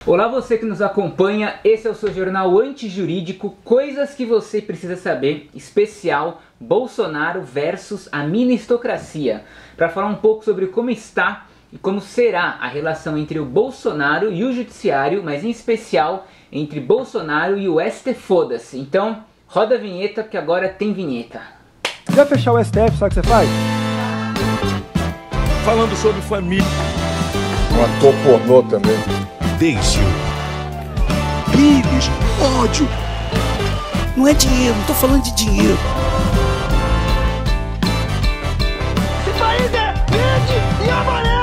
Olá você que nos acompanha, esse é o seu jornal antijurídico, coisas que você precisa saber, especial Bolsonaro versus a ministocracia, para falar um pouco sobre como está e como será a relação entre o Bolsonaro e o judiciário, mas em especial entre Bolsonaro e o ST foda-se. Então, roda a vinheta porque agora tem vinheta. Quer fechar o STF, sabe o que você faz? Falando sobre família. Um ator pornô também. Deixe-o. Pires, ódio. Não é dinheiro, não tô falando de dinheiro. Esse país é verde e amarelo!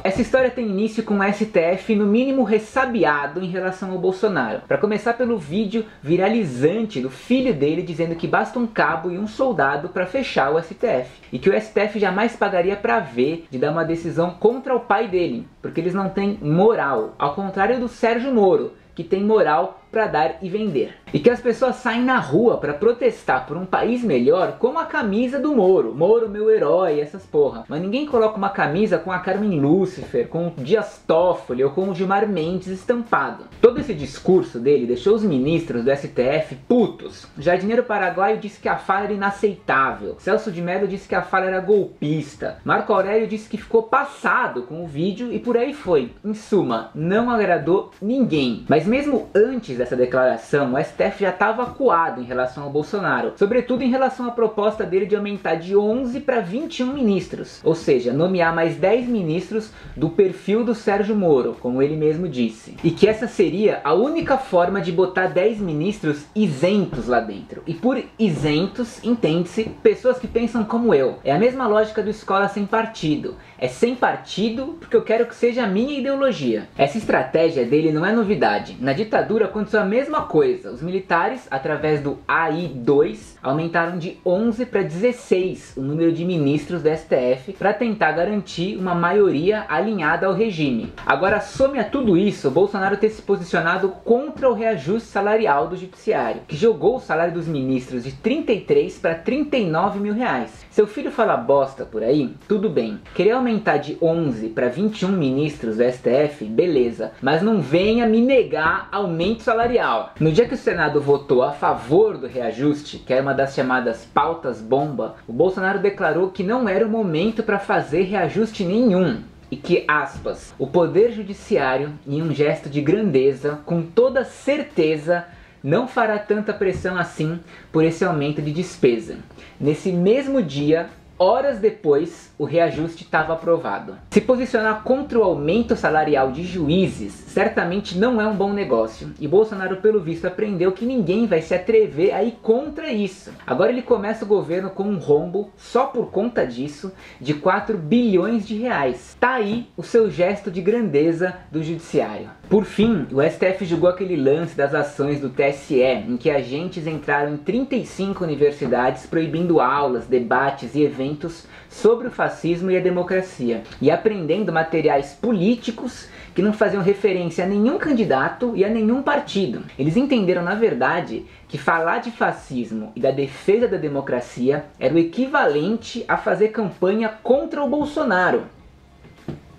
Essa história tem início com o STF no mínimo ressabiado em relação ao Bolsonaro. Para começar pelo vídeo viralizante do filho dele dizendo que basta um cabo e um soldado para fechar o STF. E que o STF jamais pagaria para ver de dar uma decisão contra o pai dele, porque eles não têm moral, ao contrário do Sérgio Moro, que tem moral para dar e vender. E que as pessoas saem na rua para protestar por um país melhor com a camisa do Moro. Moro, meu herói, essas porra. Mas ninguém coloca uma camisa com a Carmen Lúcifer, com o Dias Toffoli ou com o Gilmar Mendes estampado. Todo esse discurso dele deixou os ministros do STF putos. Jardineiro Paraguaio disse que a fala era inaceitável. Celso de Mello disse que a fala era golpista. Marco Aurélio disse que ficou passado com o vídeo e por aí foi. Em suma, não agradou ninguém. Mas mesmo antes dessa declaração, o STF já estava acuado em relação ao Bolsonaro, sobretudo em relação à proposta dele de aumentar de 11 para 21 ministros, ou seja, nomear mais 10 ministros do perfil do Sérgio Moro, como ele mesmo disse, e que essa seria a única forma de botar 10 ministros isentos lá dentro. E por isentos, entende-se, pessoas que pensam como eu. É a mesma lógica do Escola Sem Partido. É sem partido porque eu quero que seja a minha ideologia. Essa estratégia dele não é novidade. Na ditadura aconteceu a mesma coisa. Os militares, através do AI-2, aumentaram de 11 para 16 o número de ministros do STF para tentar garantir uma maioria alinhada ao regime. Agora, some a tudo isso, Bolsonaro ter se posicionado contra o reajuste salarial do judiciário, que jogou o salário dos ministros de 33 para 39 mil reais. Seu filho fala bosta por aí? Tudo bem. Querer aumentar de 11 para 21 ministros do STF? Beleza. Mas não venha me negar aumento salarial. No dia que o Senado votou a favor do reajuste, que era uma das chamadas pautas bomba, o Bolsonaro declarou que não era o momento para fazer reajuste nenhum. E que, aspas, o poder judiciário, em um gesto de grandeza, com toda certeza, não fará tanta pressão assim por esse aumento de despesa. Nesse mesmo dia, horas depois, o reajuste estava aprovado. Se posicionar contra o aumento salarial de juízes certamente não é um bom negócio. E Bolsonaro, pelo visto, aprendeu que ninguém vai se atrever a ir contra isso. Agora ele começa o governo com um rombo, só por conta disso, de 4 bilhões de reais. Tá aí o seu gesto de grandeza do judiciário. Por fim, o STF julgou aquele lance das ações do TSE, em que agentes entraram em 35 universidades proibindo aulas, debates e eventos sobre o fascismo e a democracia, e apreendendo materiais políticos que não faziam referência a nenhum candidato e a nenhum partido. Eles entenderam, na verdade, que falar de fascismo e da defesa da democracia era o equivalente a fazer campanha contra o Bolsonaro.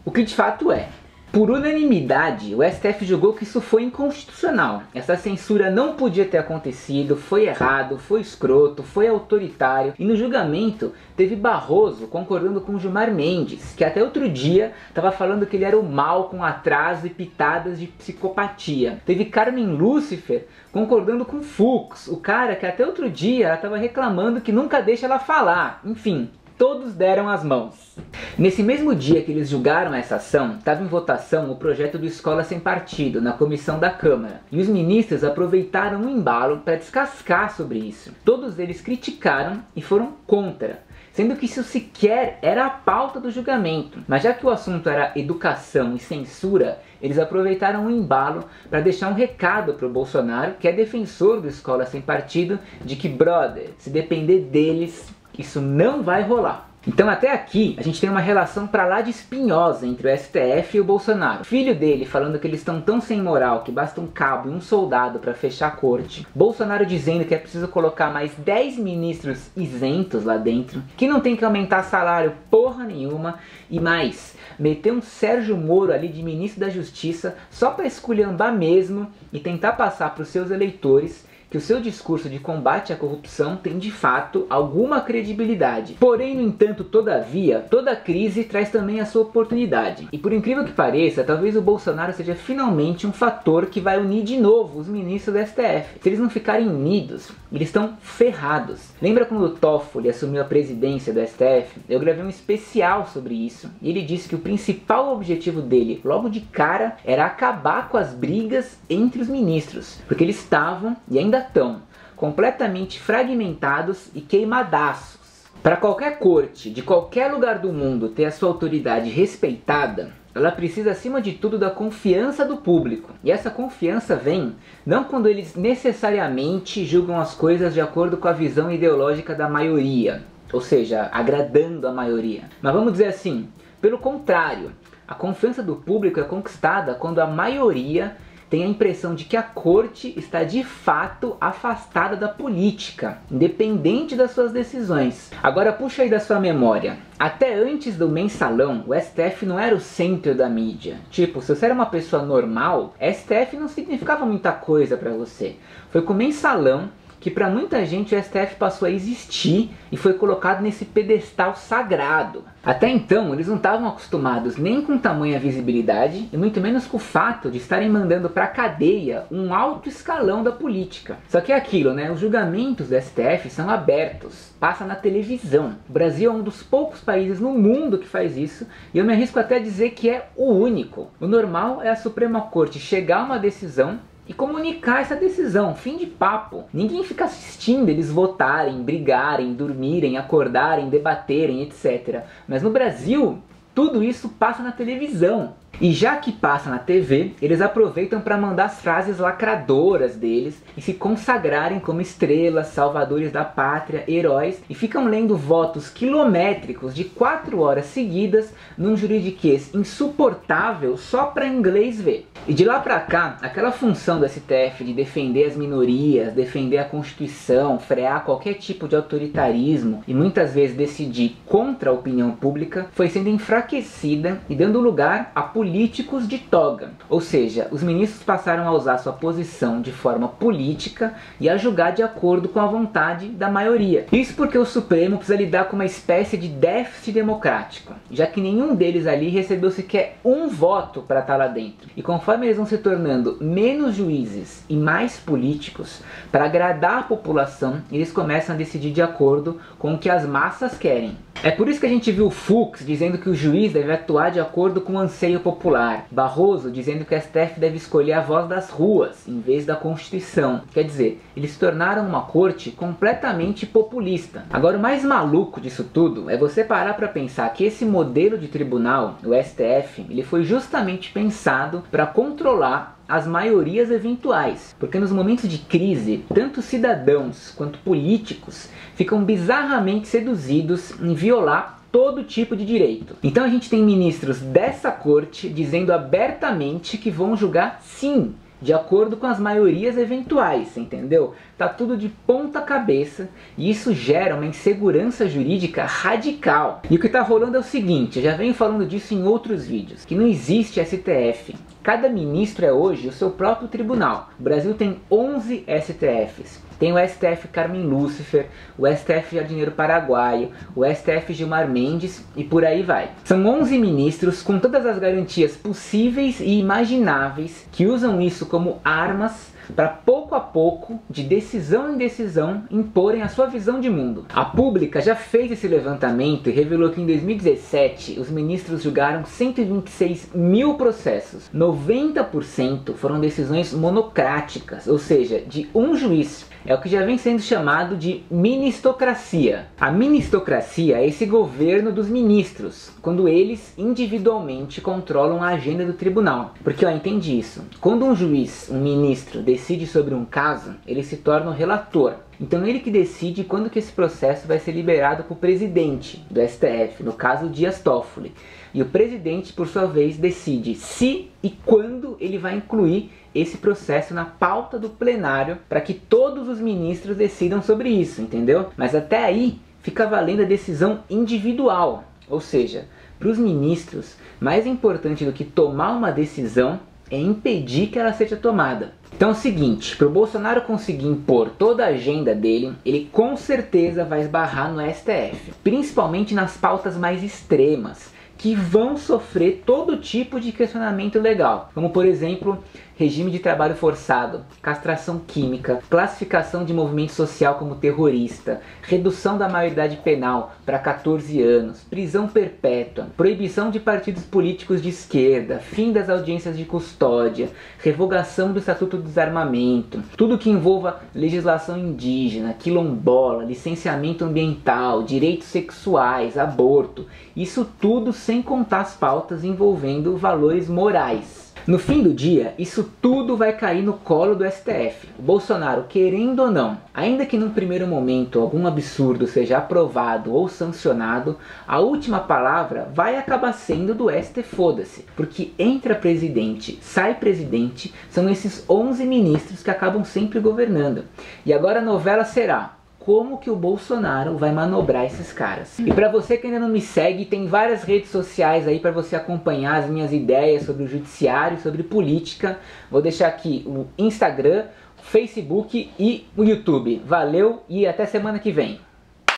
O que de fato é. Por unanimidade, o STF julgou que isso foi inconstitucional. Essa censura não podia ter acontecido, foi errado, foi escroto, foi autoritário. E no julgamento teve Barroso concordando com Gilmar Mendes, que até outro dia estava falando que ele era o mal com atraso e pitadas de psicopatia. Teve Carmen Lúcifer concordando com Fux, o cara que até outro dia ela estava reclamando que nunca deixa ela falar. Enfim, todos deram as mãos. Nesse mesmo dia que eles julgaram essa ação, estava em votação o projeto do Escola Sem Partido na comissão da Câmara. E os ministros aproveitaram o embalo para descascar sobre isso. Todos eles criticaram e foram contra, sendo que isso sequer era a pauta do julgamento. Mas já que o assunto era educação e censura, eles aproveitaram o embalo para deixar um recado para o Bolsonaro, que é defensor do Escola Sem Partido, de que, brother, se depender deles, isso não vai rolar. Então até aqui a gente tem uma relação pra lá de espinhosa entre o STF e o Bolsonaro. O filho dele falando que eles estão tão sem moral que basta um cabo e um soldado pra fechar a corte. Bolsonaro dizendo que é preciso colocar mais 10 ministros isentos lá dentro, que não tem que aumentar salário porra nenhuma, e mais, meter um Sérgio Moro ali de ministro da Justiça só pra esculhambar mesmo e tentar passar pros seus eleitores que o seu discurso de combate à corrupção tem de fato alguma credibilidade. Porém, no entanto, todavia, toda crise traz também a sua oportunidade. E por incrível que pareça, talvez o Bolsonaro seja finalmente um fator que vai unir de novo os ministros do STF. Se eles não ficarem unidos, eles estão ferrados. Lembra quando o Toffoli assumiu a presidência do STF? Eu gravei um especial sobre isso e ele disse que o principal objetivo dele, logo de cara, era acabar com as brigas entre os ministros, porque eles estavam e ainda estão completamente fragmentados e queimadaços. Para qualquer corte de qualquer lugar do mundo ter a sua autoridade respeitada, ela precisa acima de tudo da confiança do público. E essa confiança vem não quando eles necessariamente julgam as coisas de acordo com a visão ideológica da maioria, ou seja, agradando a maioria. Mas vamos dizer assim, pelo contrário, a confiança do público é conquistada quando a maioria tem a impressão de que a corte está de fato afastada da política, independente das suas decisões. Agora puxa aí da sua memória. Até antes do mensalão, o STF não era o centro da mídia. Tipo, se você era uma pessoa normal, STF não significava muita coisa pra você. Foi com o mensalão que para muita gente o STF passou a existir e foi colocado nesse pedestal sagrado. Até então eles não estavam acostumados nem com tamanha visibilidade e muito menos com o fato de estarem mandando para cadeia um alto escalão da política. Só que é aquilo, né? Os julgamentos do STF são abertos, passa na televisão. O Brasil é um dos poucos países no mundo que faz isso e eu me arrisco até a dizer que é o único. O normal é a Suprema Corte chegar a uma decisão e comunicar essa decisão, fim de papo. Ninguém fica assistindo eles votarem, brigarem, dormirem, acordarem, debaterem, etc. Mas no Brasil, tudo isso passa na televisão. E já que passa na TV, eles aproveitam para mandar as frases lacradoras deles e se consagrarem como estrelas, salvadores da pátria, heróis, e ficam lendo votos quilométricos de 4 horas seguidas num juridiquês insuportável só para inglês ver. E de lá pra cá, aquela função do STF de defender as minorias, defender a Constituição, frear qualquer tipo de autoritarismo e muitas vezes decidir contra a opinião pública, foi sendo enfraquecida e dando lugar a políticos de toga. Ou seja, os ministros passaram a usar sua posição de forma política e a julgar de acordo com a vontade da maioria. Isso porque o Supremo precisa lidar com uma espécie de déficit democrático, já que nenhum deles ali recebeu sequer um voto para estar lá dentro. E conforme eles vão se tornando menos juízes e mais políticos, para agradar a população, eles começam a decidir de acordo com o que as massas querem. É por isso que a gente viu o Fux dizendo que o juiz deve atuar de acordo com o anseio popular, Barroso dizendo que o STF deve escolher a voz das ruas em vez da Constituição. Quer dizer, eles se tornaram uma corte completamente populista. Agora, o mais maluco disso tudo é você parar para pensar que esse modelo de tribunal, o STF, ele foi justamente pensado para controlar as maiorias eventuais, porque nos momentos de crise, tanto cidadãos quanto políticos ficam bizarramente seduzidos em violar todo tipo de direito. Então a gente tem ministros dessa corte dizendo abertamente que vão julgar sim, de acordo com as maiorias eventuais, entendeu? Tá tudo de ponta cabeça e isso gera uma insegurança jurídica radical. E o que tá rolando é o seguinte, eu já venho falando disso em outros vídeos, que não existe STF. Cada ministro é hoje o seu próprio tribunal. O Brasil tem 11 STFs. Tem o STF Carmen Lúcifer, o STF Jardineiro Paraguaio, o STF Gilmar Mendes e por aí vai. São 11 ministros com todas as garantias possíveis e imagináveis que usam isso como armas para pouco a pouco, de decisão em decisão, imporem a sua visão de mundo. A Pública já fez esse levantamento e revelou que em 2017 os ministros julgaram 126 mil processos. 90% foram decisões monocráticas, ou seja, de um juiz. É o que já vem sendo chamado de ministocracia. A ministocracia é esse governo dos ministros, quando eles individualmente controlam a agenda do tribunal. Porque, ó, entende isso. Quando um juiz, um ministro, decide sobre um caso, ele se torna o relator. Então ele que decide quando que esse processo vai ser liberado para o presidente do STF, no caso Dias Toffoli. E o presidente, por sua vez, decide se e quando ele vai incluir esse processo na pauta do plenário para que todos os ministros decidam sobre isso, entendeu? Mas até aí fica valendo a decisão individual, ou seja, para os ministros, mais importante do que tomar uma decisão é impedir que ela seja tomada. Então é o seguinte, para o Bolsonaro conseguir impor toda a agenda dele, ele com certeza vai esbarrar no STF, principalmente nas pautas mais extremas, que vão sofrer todo tipo de questionamento legal, como por exemplo, regime de trabalho forçado, castração química, classificação de movimento social como terrorista, redução da maioridade penal para 14 anos, prisão perpétua, proibição de partidos políticos de esquerda, fim das audiências de custódia, revogação do Estatuto do Desarmamento, tudo que envolva legislação indígena, quilombola, licenciamento ambiental, direitos sexuais, aborto, isso tudo sem contar as pautas envolvendo valores morais. No fim do dia, isso tudo vai cair no colo do STF. O Bolsonaro, querendo ou não, ainda que num primeiro momento algum absurdo seja aprovado ou sancionado, a última palavra vai acabar sendo do STF, foda-se. Porque entra presidente, sai presidente, são esses 11 ministros que acabam sempre governando. E agora a novela será: como que o Bolsonaro vai manobrar esses caras? E para você que ainda não me segue, tem várias redes sociais aí para você acompanhar as minhas ideias sobre o judiciário, sobre política. Vou deixar aqui o Instagram, o Facebook e o YouTube. Valeu e até semana que vem.